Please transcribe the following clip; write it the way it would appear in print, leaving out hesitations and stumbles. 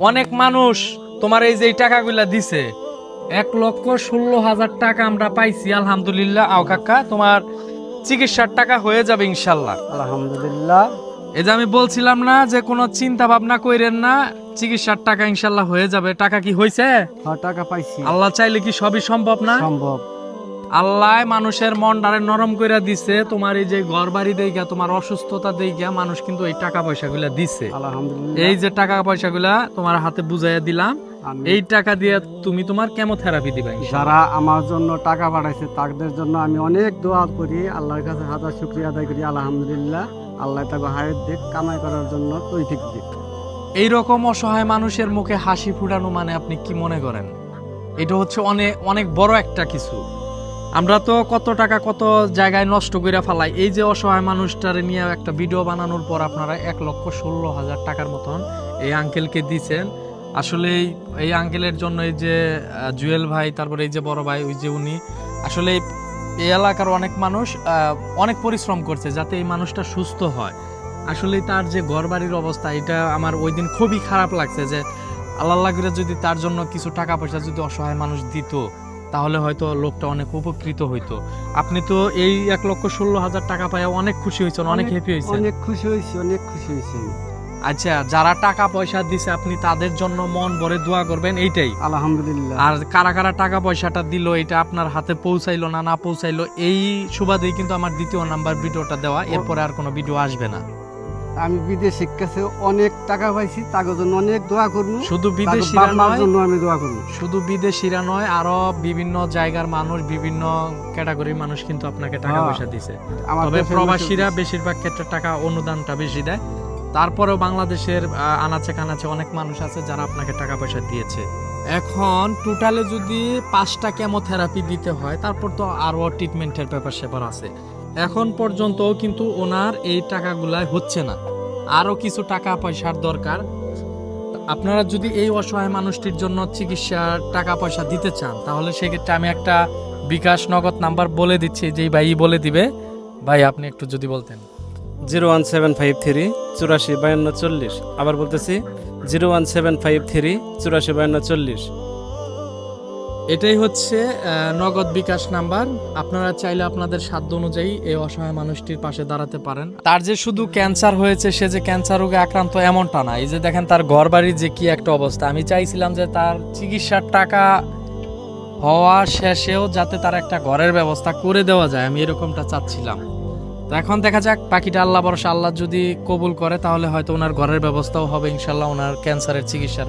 অনেক মানুষ তোমার এই যে টাকাগুলা দিছে 1,16,000 টাকা আমরা পাইছি আলহামদুলিল্লাহ। আও কাকা তোমার চিকিৎসার টাকা হয়ে যাবে ইনশাল্লাহ। আলহামদুলিল্লাহ। এই যে আমি বলছিলাম না যে কোনো চিন্তা ভাবনা কইরেন না, চিকিৎসার টাকা ইনশাল্লাহ হয়ে যাবে। টাকা কি হয়েছে? হ্যাঁ, টাকা পাইছি। আল্লাহ চাইলে কি সবই সম্ভব না? সম্ভব। আল্লাহ মানুষের মনটারে নরম কইরা দিছে। তোমার এই যে ঘর বাড়ি দেইগা, তোমার অসুস্থতা দেইগা মানুষ কিন্তু এই টাকা পয়সাগুলা দিছে। আলহামদুলিল্লাহ। এই যে টাকা পয়সাগুলা তোমার হাতে বুঝাইয়া দিলাম, আমি- এই টাকা দিয়ে তুমি তোমার কেমোথেরাপি দিবা ইনশাআল্লাহ। যারা আমার জন্য টাকা পাঠাইছে তাদের জন্য আমি অনেক দোয়া করি, আল্লাহর কাছে হাজার শুকরিয়া আদায় করি। আলহামদুলিল্লাহ, আল্লাহ তাকে হায়াত দিক, কামাই করার জন্য তৌফিক দিক। এইরকম অসহায় মানুষের মুখে হাসি ফুটানো মানে আপনি কি মনে করেন? এটা হচ্ছে অনেক অনেক বড় একটা কিছু। আমরা তো কত টাকা কত জায়গায় নষ্ট করে ফেলাই। এই যে অসহায় মানুষটারে নিয়ে একটা ভিডিও বানানোর পর আপনারা 1,16,000 টাকার মতন এই আঙ্কেলকে দিচ্ছেন। আসলে এই আঙ্কেলের জন্য এই যে জুয়েল ভাই, তারপরে এই যে বড় ভাই, ওই যে উনি, আসলে এই এলাকার অনেক মানুষ অনেক পরিশ্রম করছে যাতে এই মানুষটা সুস্থ হয়। আসলে তার যে ঘরবাড়ির অবস্থা, এটা আমার ওই দিন খুবই খারাপ লাগছে যে আল্লাহ করে যদি তার জন্য কিছু টাকা পয়সা যদি অসহায় মানুষ দিত, তাহলে হয়তো লোকটা অনেক উপকৃত হইতো। আপনি তো এই 1,16,000 টাকা পায় অনেক খুশি হয়েছেন, অনেক হ্যাপি হয়েছেন। অনেক খুশি হয়েছি, অনেক খুশি হয়েছি। আচ্ছা, যারা টাকা পয়সা দিছে আপনি তাদের জন্য মন ভরে দোয়া করবেন, এইটাই। আলহামদুলিল্লাহ। আর কারা কারা টাকা পয়সাটা দিল, এটা আপনার হাতে পৌঁছাইলো না না পৌঁছাইলো, এই সুবাদেই কিন্তু আমার দ্বিতীয় নাম্বার ভিডিওটা দেওয়া। এরপরে আর কোনো ভিডিও আসবে না। আমি বিদেশে কাছে অনেক টাকা পাইছি, তার জন্য অনেক দোয়া করবো। শুধু বিদেশিরা নয়, জন্য আমি দোয়া করবো। শুধু বিদেশিরা নয়, আরো বিভিন্ন জায়গার মানুষ, বিভিন্ন ক্যাটাগরির মানুষ কিন্তু আপনাকে টাকা পয়সা দিছে। আমার তবে দেশের প্রবাসীরা মানুষ- বেশিরভাগ ক্ষেত্রে টাকা অনুদানটা বেশি দেয়। তারপরেও বাংলাদেশের আনাচে কানাচে অনেক মানুষ আছে যারা আপনাকে টাকা পয়সা দিয়েছে। এখন টোটালে যদি 5টা কেমোথেরাপি দিতে হয়, তারপর তো আরো ট্রিটমেন্টের ব্যাপার স্যাপার আছে। এখন পর্যন্ত কিন্তু ওনার এই টাকাগুলাই হচ্ছে না, আরো কিছু টাকা পয়সার দরকার। আপনারা যদি এই অসহায় মানুষটির জন্য চিকিৎসার টাকা পয়সা দিতে চান, তাহলে সেক্ষেত্রে আমি একটা বিকাশ নগদ নাম্বার বলে দিচ্ছি, যেই ভাই বলে দিবে। ভাই আপনি একটু যদি বলতেন। 01753 84 52 40। আবার বলতেছি 01753 84 52 40। এটাই হচ্ছে নগদ বিকাশ নাম্বার। আপনারা চাইলে আপনাদের সাধ্য অনুযায়ী এই অসহায় মানুষটির পাশে দাঁড়াতে পারেন। তার যে শুধু ক্যান্সার হয়েছে, সে যে ক্যান্সার রোগে আক্রান্ত এমনটা না। এই যে দেখেন তার ঘর বাড়ির যে কি একটা অবস্থা। আমি চাইছিলাম যে তার চিকিৎসার টাকা হওয়া শেষেও যাতে তার একটা ঘরের ব্যবস্থা করে দেওয়া যায়, আমি এরকমটা চাচ্ছিলাম। তো এখন দেখা যাক, বাকিটা আল্লাহ ভরসা। আল্লাহ যদি কবুল করে তাহলে হয়তো ওনার ঘরের ব্যবস্থাও হবে ইনশাল্লাহ, ওনার ক্যান্সারের চিকিৎসার।